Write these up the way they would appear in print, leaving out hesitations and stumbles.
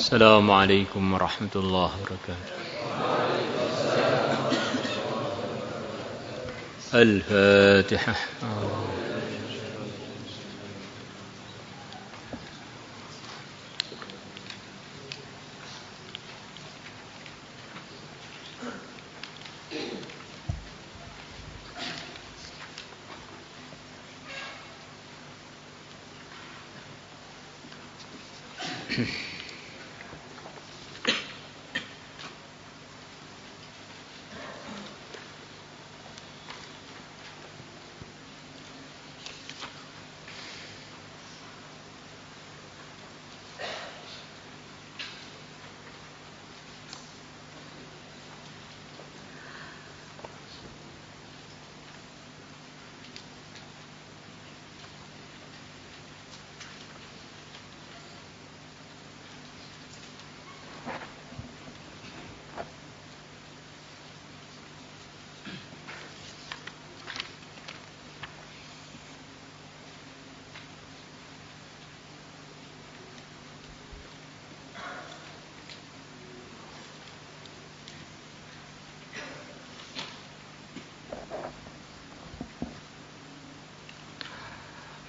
السلام عليكم ورحمة الله وبركاته. الفاتحة.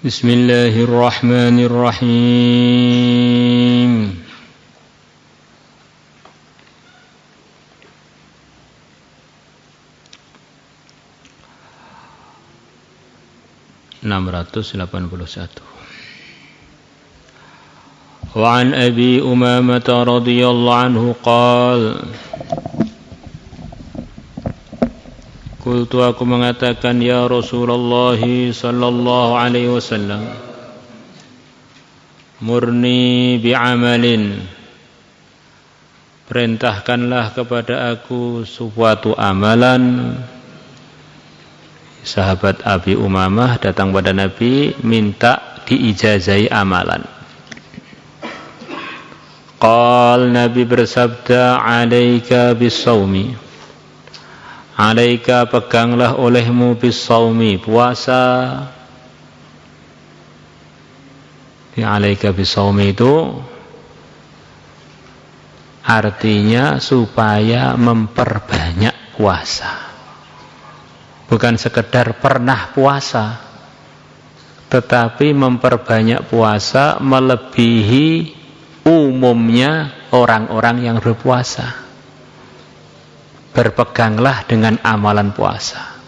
بسم الله الرحمن الرحيم. وعن أبي أمامة رضي الله عنه قال Qultu aku mengatakan ya Rasulullah sallallahu alaihi wasallam murni bi'amalin, perintahkanlah kepada aku suatu amalan. Sahabat Abi Umamah datang pada Nabi minta diijazahi amalan. Qal, Nabi bersabda, alaika bis-shaumi, alaika peganglah olehmu bis-shaumi, puasa. Alaika bis-shaumi itu artinya supaya memperbanyak puasa. Bukan sekedar pernah puasa, tetapi memperbanyak puasa melebihi umumnya orang-orang yang berpuasa. Berpeganglah dengan amalan puasa.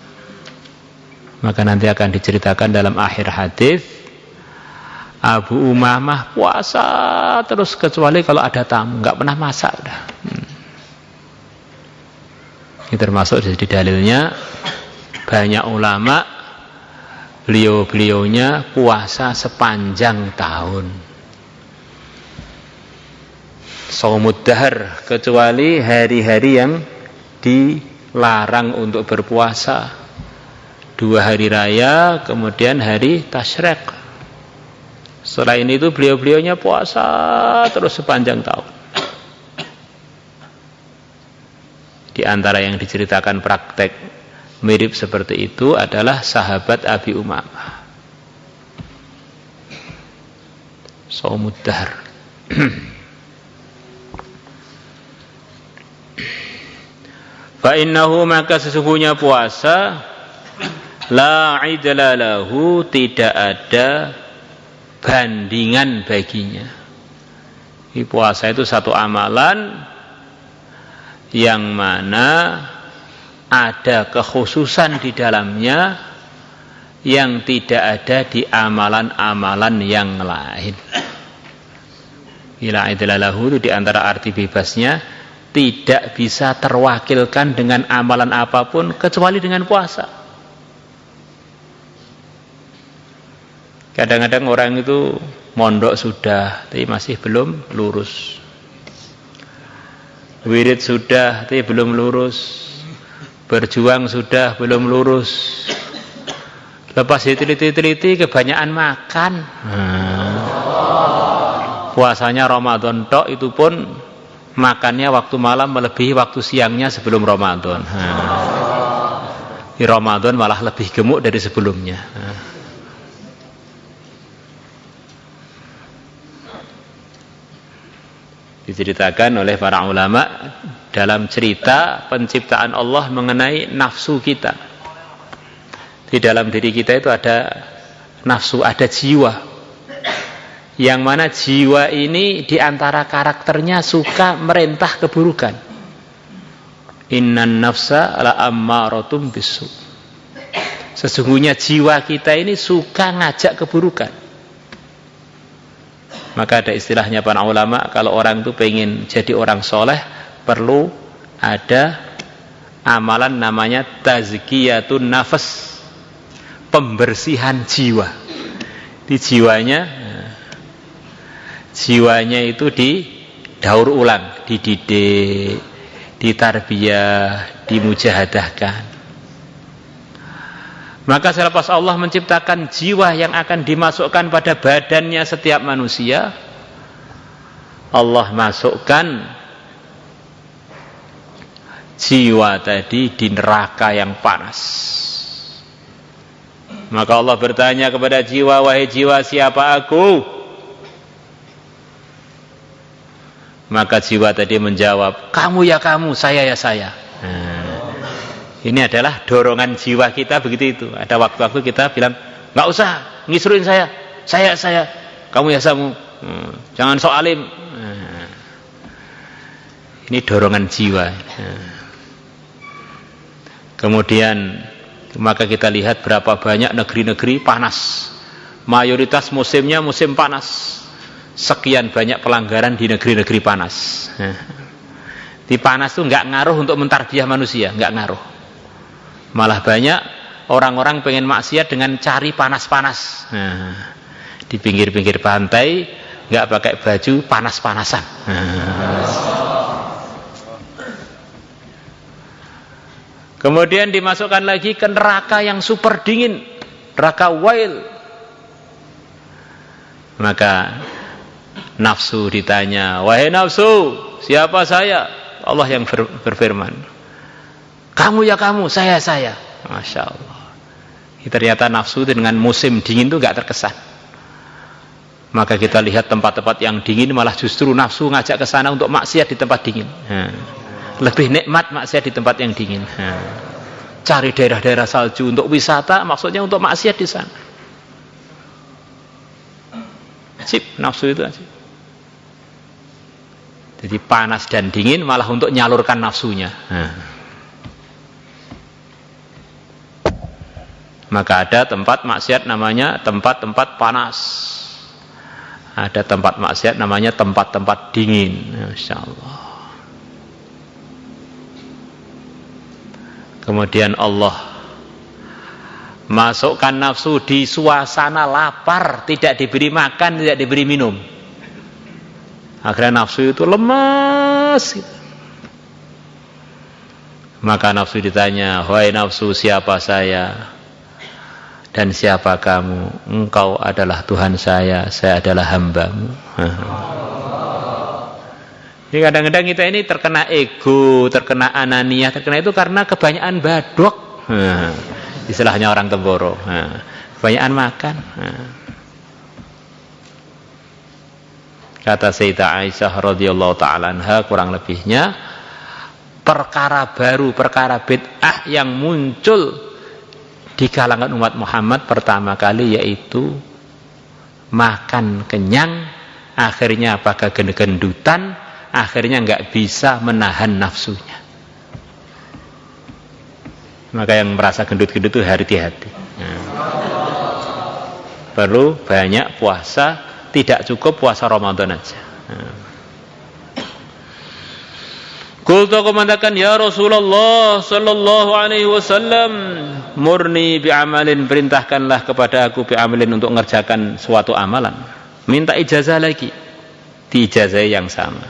Maka nanti akan diceritakan dalam akhir hadis, Abu Umamah puasa terus kecuali kalau ada tamu, nggak pernah masak udah. Ini termasuk jadi dalilnya banyak ulama beliau-beliaunya puasa sepanjang tahun. Shaumud dahr, kecuali hari-hari yang dilarang untuk berpuasa, 2 hari raya kemudian hari tasyrik. Selain itu beliau-beliaunya puasa terus sepanjang tahun. Di antara yang diceritakan praktek mirip seperti itu adalah sahabat Abi Umamah, shaumud dahr. Fa'innahu, maka sesungguhnya puasa, la idla lahu, tidak ada bandingan baginya. Di puasa itu satu amalan yang mana ada kekhususan di dalamnya yang tidak ada di amalan-amalan yang lain. La idla lahu itu di antara arti bebasnya tidak bisa terwakilkan dengan amalan apapun kecuali dengan puasa. Kadang-kadang orang itu mondok sudah tapi masih belum lurus, wirid sudah tapi belum lurus, berjuang sudah belum lurus, lepas diteliti-teliti kebanyakan makan. Puasanya Ramadan tok itu pun makannya waktu malam melebihi waktu siangnya sebelum Ramadan. Di Ramadan malah lebih gemuk dari sebelumnya. Diceritakan oleh para ulama dalam cerita penciptaan Allah mengenai nafsu kita. Di dalam diri kita itu ada nafsu, ada jiwa. Yang mana jiwa ini diantara karakternya suka merintah keburukan. Innan nafsa la ammaratum bisu. Sesungguhnya jiwa kita ini suka ngajak keburukan. Maka ada istilahnya para ulama, kalau orang itu pengen jadi orang soleh, perlu ada amalan namanya tazkiyatun nafas, pembersihan jiwa. Di jiwanya itu didaur ulang, dididik, ditarbiyah, dimujahadahkan. Maka selepas Allah menciptakan jiwa yang akan dimasukkan pada badannya setiap manusia, Allah masukkan jiwa tadi di neraka yang panas. Maka Allah bertanya kepada jiwa, wahai jiwa, siapa aku? Maka jiwa tadi menjawab, kamu ya kamu, saya ya saya. Ini adalah dorongan jiwa kita begitu itu. Ada waktu-waktu kita bilang, nggak usah ngisruin saya, kamu ya kamu, jangan sok alim. Ini dorongan jiwa. Kemudian maka kita lihat berapa banyak negeri-negeri panas. Mayoritas musimnya musim panas. Sekian banyak pelanggaran di negeri-negeri panas. Di panas itu nggak ngaruh untuk mentarbiah manusia, nggak ngaruh. Malah banyak orang-orang pengen maksiat dengan cari panas-panas. Di pinggir-pinggir pantai nggak pakai baju, panas-panasan. Kemudian dimasukkan lagi ke neraka yang super dingin, neraka wail. Maka nafsu ditanya, wahai nafsu, siapa saya? Allah yang berfirman, kamu ya kamu, saya. Masya Allah. Ternyata nafsu dengan musim dingin itu nggak terkesan. Maka kita lihat tempat-tempat yang dingin malah justru nafsu ngajak ke sana untuk maksiat di tempat dingin. Lebih nikmat maksiat di tempat yang dingin. Cari daerah-daerah salju untuk wisata, maksudnya untuk maksiat di sana. Ajib, nafsu itu ajib. Jadi panas dan dingin malah untuk nyalurkan nafsunya. Maka ada tempat maksiat namanya tempat-tempat panas. Ada tempat maksiat namanya tempat-tempat dingin. Masya Allah. Kemudian Allah masukkan nafsu di suasana lapar, tidak diberi makan, tidak diberi minum. Akhirnya nafsu itu lemas. Maka nafsu ditanya, wahai nafsu, siapa saya? Dan siapa kamu? Engkau adalah Tuhan saya adalah hambamu. Jadi kadang-kadang kita ini terkena ego, terkena ananiyah, terkena itu karena kebanyakan badok. Istilahnya orang Temboro. Kebanyakan makan. Kata Sayyidah Aisyah radhiyallahu ta'ala anha, kurang lebihnya perkara baru, perkara bid'ah yang muncul di kalangan umat Muhammad pertama kali yaitu makan kenyang, akhirnya apakah gendutan, akhirnya nggak bisa menahan nafsunya. Maka yang merasa gendut-gendut itu hati-hati. Perlu banyak puasa, tidak cukup puasa Ramadan aja. Qultu, aku mengatakan, ya Rasulullah sallallahu alaihi wasallam, murni bi'amalin, perintahkanlah kepada aku bi'amalin untuk mengerjakan suatu amalan. Minta ijazah lagi, diijazahi yang sama.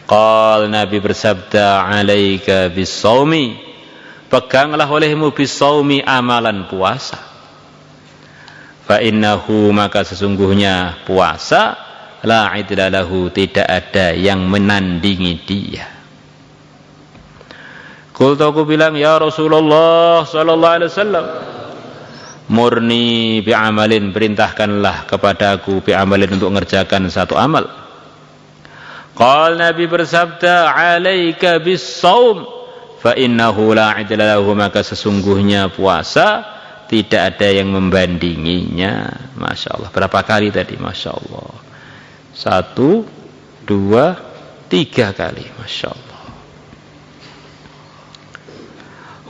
Qal, Nabi bersabda, alaika bis-shaumi, peganglah olehmu bis-shaumi, amalan puasa. Fa innahu, maka sesungguhnya puasa, la idla lahu, tidak ada yang menandingi dia. Qultu, aku bilang, ya Rasulullah sallallahu alaihi wasallam, murni bi'amalin, perintahkanlah kepada aku bi'amalin untuk mengerjakan satu amal. Qal Nabi bersabda, alaika bis-shaum fa innahu la 'idla lahu, maka sesungguhnya puasa tidak ada yang membandinginya. Masya Allah. Berapa kali tadi? Masya Allah. 1, 2, 3 kali. Masya Allah.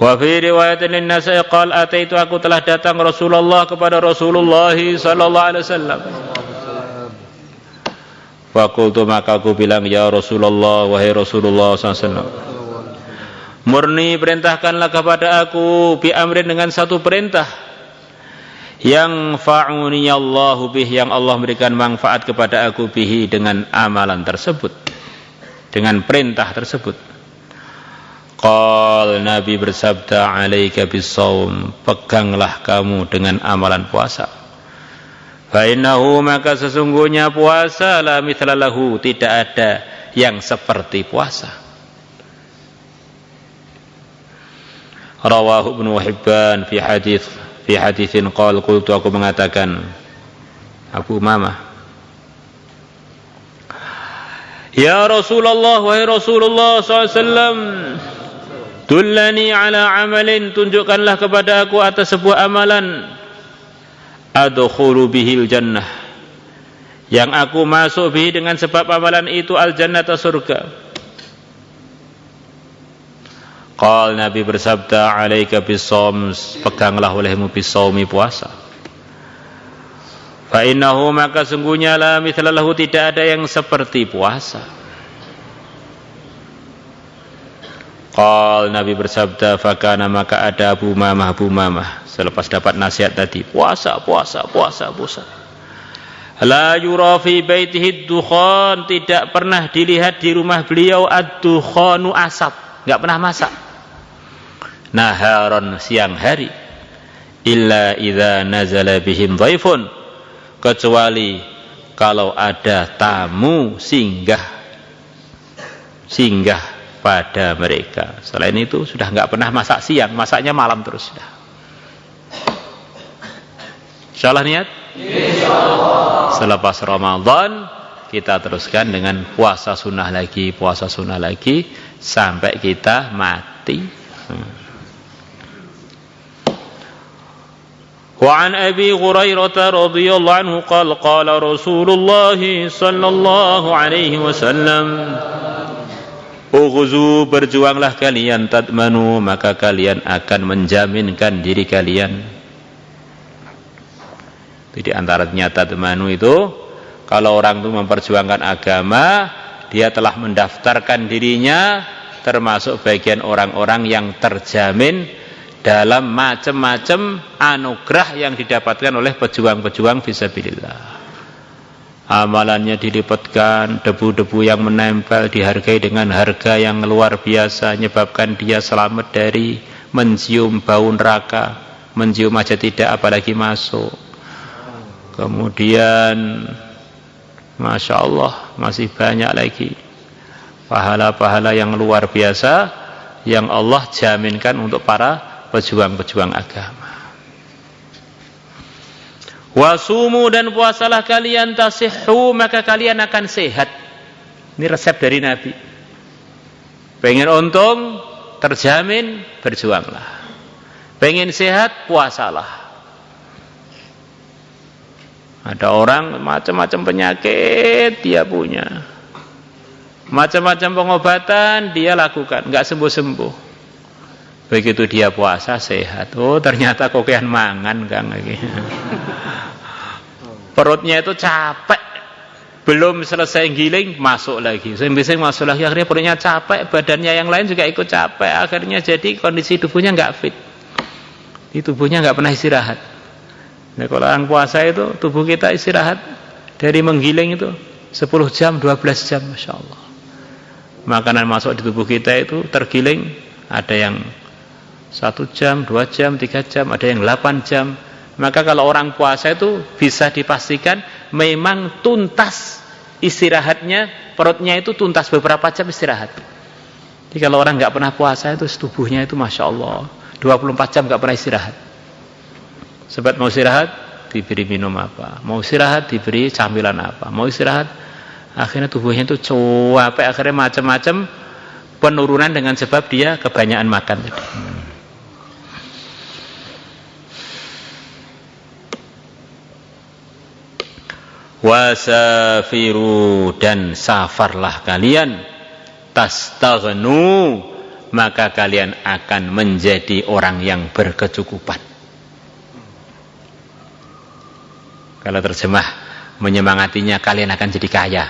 Wa fi riwayatin lin-Nasa'i qal ataitu, aku telah datang Rasulullah kepada Rasulullah sallallahu alaihi wasallam. Fakultu, maka aku bilang, ya Rasulullah, wahai Rasulullah SAW, murni perintahkanlah kepada aku bi amrin, dengan satu perintah, yang fa'uni Allahu bih, yang Allah memberikan manfaat kepada aku bihi, dengan amalan tersebut, dengan perintah tersebut. Qal, Nabi bersabda, alaika bis-shaum, peganglah kamu dengan amalan puasa. Fa'innahu, maka sesungguhnya puasa, la mithla lahu, tidak ada yang seperti puasa. Rawahu Ibnu Hibban fi haditsin qala qultu, aku mengatakan, Abu Umamah, ya Rasulullah, wahai Rasulullah SAW, dullani ala amalin, tunjukkanlah kepada aku atas sebuah amalan, adkhulu bihil jannah, yang aku masuk bihi, dengan sebab amalan itu, al jannata, surga. Qal, Nabi bersabda, alaika bis-shaum, peganglah olehmu bis-shaumi, puasa. Fa innahu, maka sungguhnya, la mithla lahu, tidak ada yang seperti puasa. Qal, Nabi bersabda, fakana, maka ada Abu Umamah selepas dapat nasihat tadi, puasa. La yura fi baitihi dukhan, tidak pernah dilihat di rumah beliau ad-dukhanu, asap, enggak pernah masak. Naharon, siang hari, illa idza nazala bihim dhaifun, kecuali kalau ada tamu singgah pada mereka. Selain itu sudah enggak pernah masak siang, masaknya malam terus sudah. Insyaallah niat? Insyaallah. Selepas Ramadan kita teruskan dengan puasa sunnah lagi sampai kita mati. Wa an Abi Hurairah radhiyallahu anhu qala Rasulullah sallallahu alaihi wasallam, ughzu, berjuanglah kalian, tadmanu, maka kalian akan menjaminkan diri kalian. Jadi antara nyata tadmanu itu, kalau orang itu memperjuangkan agama, dia telah mendaftarkan dirinya termasuk bagian orang-orang yang terjamin dalam macam-macam anugerah yang didapatkan oleh pejuang-pejuang fisabilillah. Amalannya dilipatkan, debu-debu yang menempel dihargai dengan harga yang luar biasa, menyebabkan dia selamat dari mencium bau neraka, mencium aja tidak, apalagi masuk. Kemudian Masya Allah, masih banyak lagi pahala-pahala yang luar biasa yang Allah jaminkan untuk para pejuang-pejuang agama. Wasumu, dan puasalah kalian, tasihhu, maka kalian akan sehat. Ini resep dari Nabi. Pengen untung, terjamin, berjuanglah. Pengen sehat, puasalah. Ada orang macam-macam penyakit dia punya, macam-macam pengobatan dia lakukan, nggak sembuh-sembuh. Begitu dia puasa, sehat. Oh, ternyata kokean mangan Kang lagi. Perutnya itu capek, belum selesai giling masuk lagi, bising masuk lagi, akhirnya perutnya capek, badannya yang lain juga ikut capek, akhirnya jadi kondisi tubuhnya nggak fit. Di tubuhnya nggak pernah istirahat. Nah, kalau orang puasa itu tubuh kita istirahat dari menggiling itu 10 jam, 12 jam, Masya Allah. Makanan masuk di tubuh kita itu tergiling, ada yang 1 jam, 2 jam, 3 jam, ada yang 8 jam. Maka kalau orang puasa itu bisa dipastikan memang tuntas istirahatnya, perutnya itu tuntas beberapa jam istirahat. Jadi kalau orang nggak pernah puasa itu tubuhnya itu Masya Allah 24 jam nggak pernah istirahat. Sebab mau istirahat diberi minum apa, mau istirahat diberi camilan apa, mau istirahat Akhirnya tubuhnya itu capek, akhirnya macam-macam penurunan dengan sebab dia kebanyakan makan tadi. Wasafiru, dan safarlah kalian, tastaghnu, maka kalian akan menjadi orang yang berkecukupan. Kalau terjemah menyemangatinya, kalian akan jadi kaya.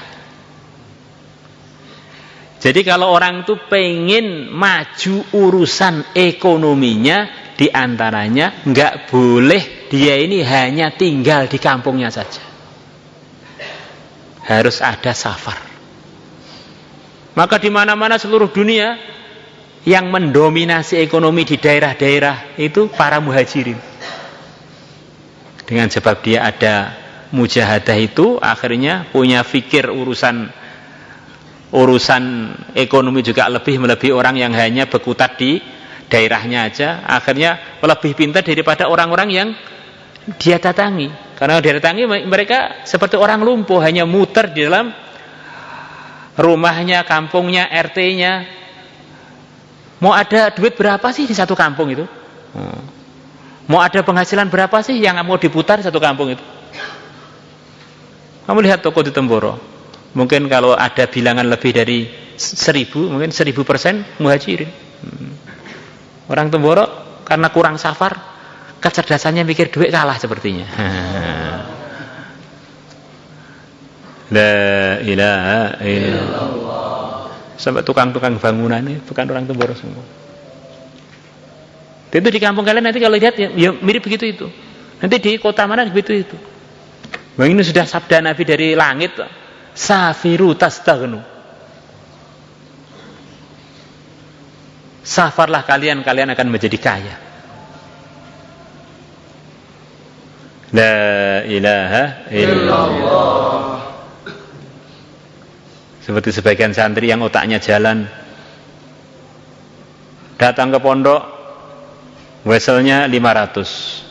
Jadi kalau orang itu pengen maju urusan ekonominya, diantaranya nggak boleh dia ini hanya tinggal di kampungnya saja. Harus ada safar. Maka di mana-mana seluruh dunia yang mendominasi ekonomi di daerah-daerah itu para muhajirin. Dengan sebab dia ada mujahadah itu, akhirnya punya fikir urusan ekonomi juga lebih melebihi orang yang hanya berkutat di daerahnya aja. Akhirnya lebih pintar daripada orang-orang yang dia datangi. Karena dia datangi mereka seperti orang lumpuh, hanya muter di dalam rumahnya, kampungnya, RT-nya. Mau ada duit berapa sih di satu kampung itu? Mau ada penghasilan berapa sih yang mau diputar di satu kampung itu? Kamu lihat toko di Temboro, mungkin kalau ada bilangan lebih dari 1000, mungkin 1000% muhajirin. Orang Temboro karena kurang safar, kecerdasannya mikir duit kalah sepertinya. La ilaha illallah. Sampai tukang-tukang bangunan ini bukan orang Temboro semua. Itu di kampung kalian nanti kalau lihat ya mirip begitu itu. Nanti di kota mana begitu itu. Bang, ini sudah sabda Nabi dari langit. Safiru tastaghnu. Safarlah kalian akan menjadi kaya. La ilaha illallah. Seperti sebagian santri yang otaknya jalan, datang ke pondok, weselnya 500,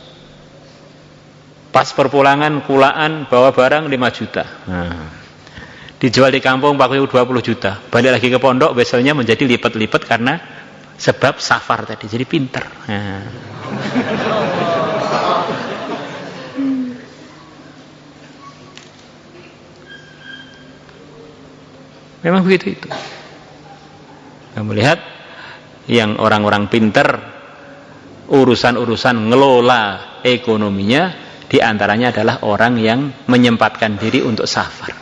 pas perpulangan kulaan bawa barang 5 juta, dijual di kampung 20 juta, balik lagi ke pondok, weselnya menjadi lipat-lipat karena sebab safar tadi, jadi pinter. Memang begitu itu. Kamu lihat yang orang-orang pinter urusan-urusan ngelola ekonominya, diantaranya adalah orang yang menyempatkan diri untuk safar.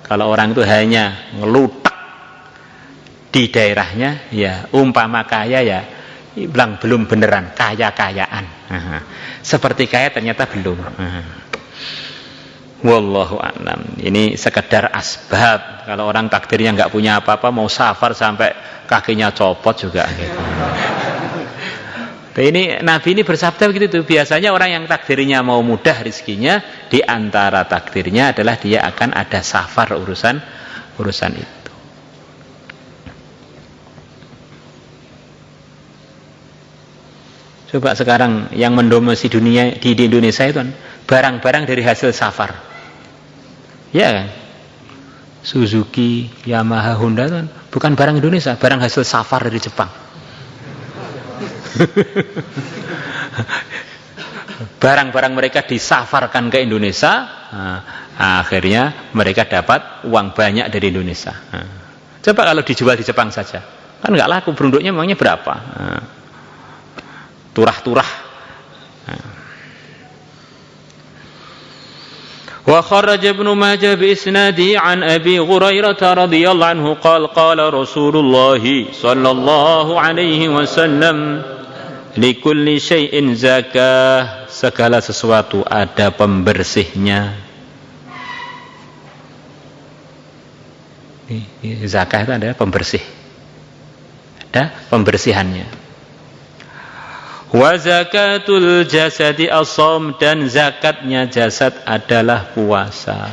Kalau orang itu hanya ngelutak di daerahnya, ya umpama kaya, ya bilang belum beneran kaya-kayaan. Seperti kaya ternyata belum. Wallahu a'lam. Ini sekedar asbab. Kalau orang takdirnya nggak punya apa-apa, mau safar sampai kakinya copot juga gitu. Ini Nabi ini bersabda begitu tuh. Biasanya orang yang takdirnya mau mudah rezekinya, di antara takdirnya adalah dia akan ada safar urusan itu. Coba sekarang yang mendominasi dunia di Indonesia itu kan barang-barang dari hasil safar. Ya kan? Suzuki, Yamaha, Honda itu kan bukan barang Indonesia, barang hasil safar dari Jepang. Barang-barang mereka disafarkan ke Indonesia, akhirnya mereka dapat uang banyak dari Indonesia. Coba kalau dijual di Jepang saja, kan nggak laku, berunduknya memangnya berapa? Turah-turah. Wa kharaja Ibnu Majah bi isnadi an Abi Hurairah radhiyallahu anhu qala Rasulullah sallallahu alaihi wasallam likulli syai'in zakah, segala sesuatu ada pembersihnya. Zakah itu adalah pembersih, ada pembersihannya. Wa zakatul jasadi as-shaum, dan zakatnya jasad adalah puasa.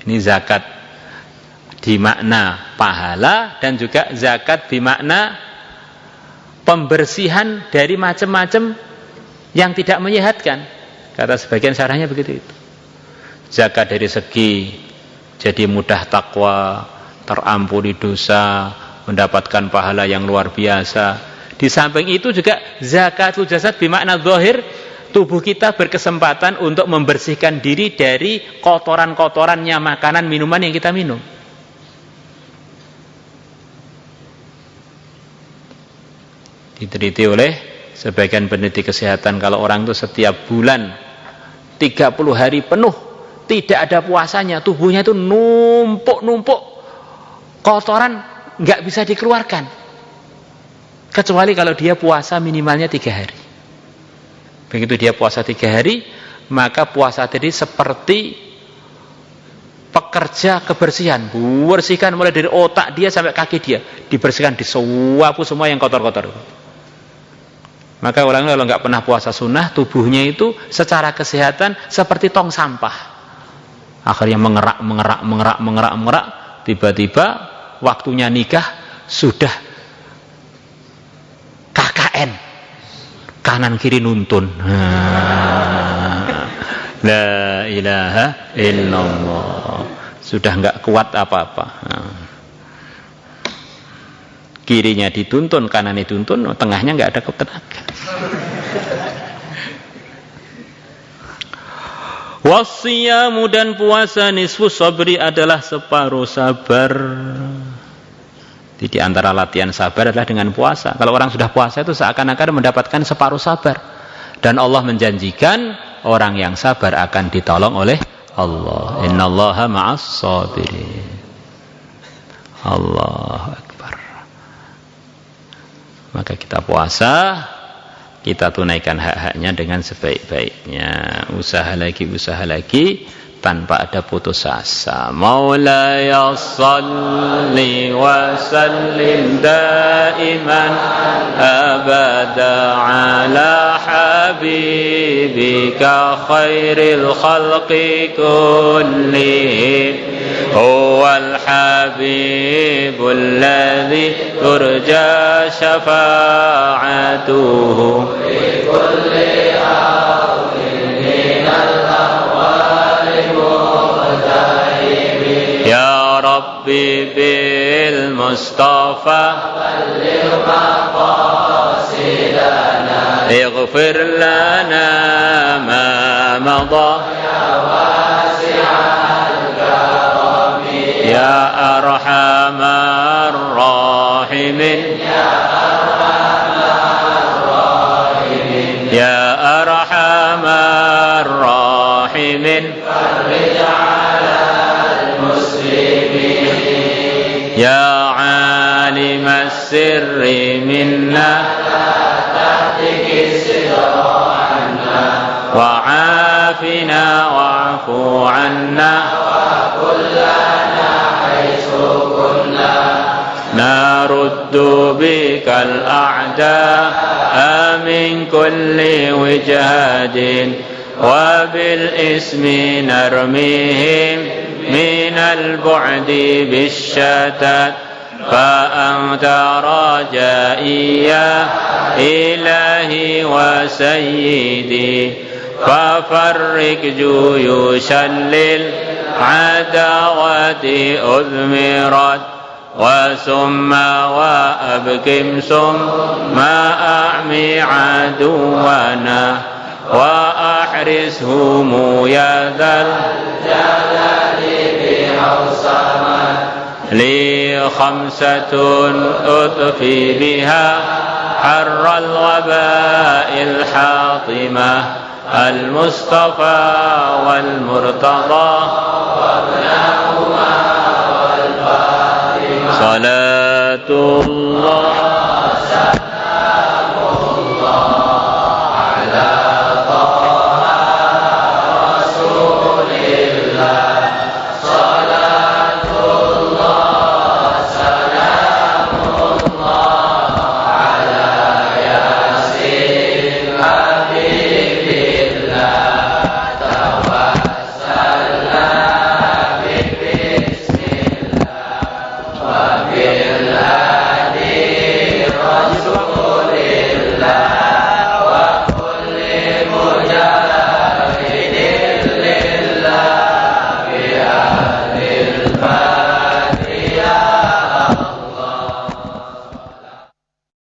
Ini zakat di makna pahala dan juga zakat di makna pembersihan dari macam-macam yang tidak menyehatkan. Kata sebagian syarahnya begitu itu. zakat dari segi jadi mudah takwa, terampuni dosa, mendapatkan pahala yang luar biasa. Di samping itu juga zakatul jasad bermakna zahir, tubuh kita berkesempatan untuk membersihkan diri dari kotoran-kotorannya makanan minuman yang kita minum. Diteliti oleh sebagian peneliti kesehatan, kalau orang itu setiap bulan 30 hari penuh tidak ada puasanya, tubuhnya itu numpuk kotoran, nggak bisa dikeluarkan, kecuali kalau dia puasa minimalnya 3 hari. Begitu dia puasa 3 hari, maka puasa tadi seperti pekerja kebersihan, bersihkan mulai dari otak dia sampai kaki dia, dibersihkan, disuapu semua yang kotor-kotor. Maka orang kalau nggak pernah puasa sunnah, tubuhnya itu secara kesehatan seperti tong sampah. Akhirnya mengerak, tiba-tiba waktunya nikah sudah KKN, kanan kiri nuntun. La ilaha illallah, sudah nggak kuat apa-apa. Kirinya dituntun, kanannya dituntun, tengahnya nggak ada tenaga. Wasiyamu, dan puasa nisfu sabri adalah separuh sabar. Di antara latihan sabar adalah dengan puasa. Kalau orang sudah puasa itu seakan-akan mendapatkan separuh sabar, dan Allah menjanjikan orang yang sabar akan ditolong oleh Allah. Innallaha ma'as sabirin. Allahu Akbar. Maka kita puasa, kita tunaikan hak-haknya dengan sebaik-baiknya. Usaha lagi tanpa ada putus asa. Maulaya salli wa sallim daiman abada ala habibika khairil khalqi kullihim. هو الحبيب الذي ترجى شفاعته في كل أرض من الأهوال مقتحم. يا ربي بالمصطفى بلغ مقاصدنا اغفر لنا ما مضى يا أرحم الراحمين يا أرحم الراحمين فرج على المسلمين يا عالم السر منا لا تهتك الستر عنا وعافنا واعف عنا وكلنا حيث كنا نرد بك الأعداء من كل وجهة وبالاسم نرميهم من البعد بالشتات فأنت رجائي يا إلهي وسيدي ففرق جيوشا للعداوة أثمرت وثم وأبكم ثم أعمي عدونا وأحرسهم يا ذا الجلال بحوصمة لي خمسة أطفي بها حر الوباء الحاطمة المصطفى والمرتضى وابنهما والفاطمة صلاة الله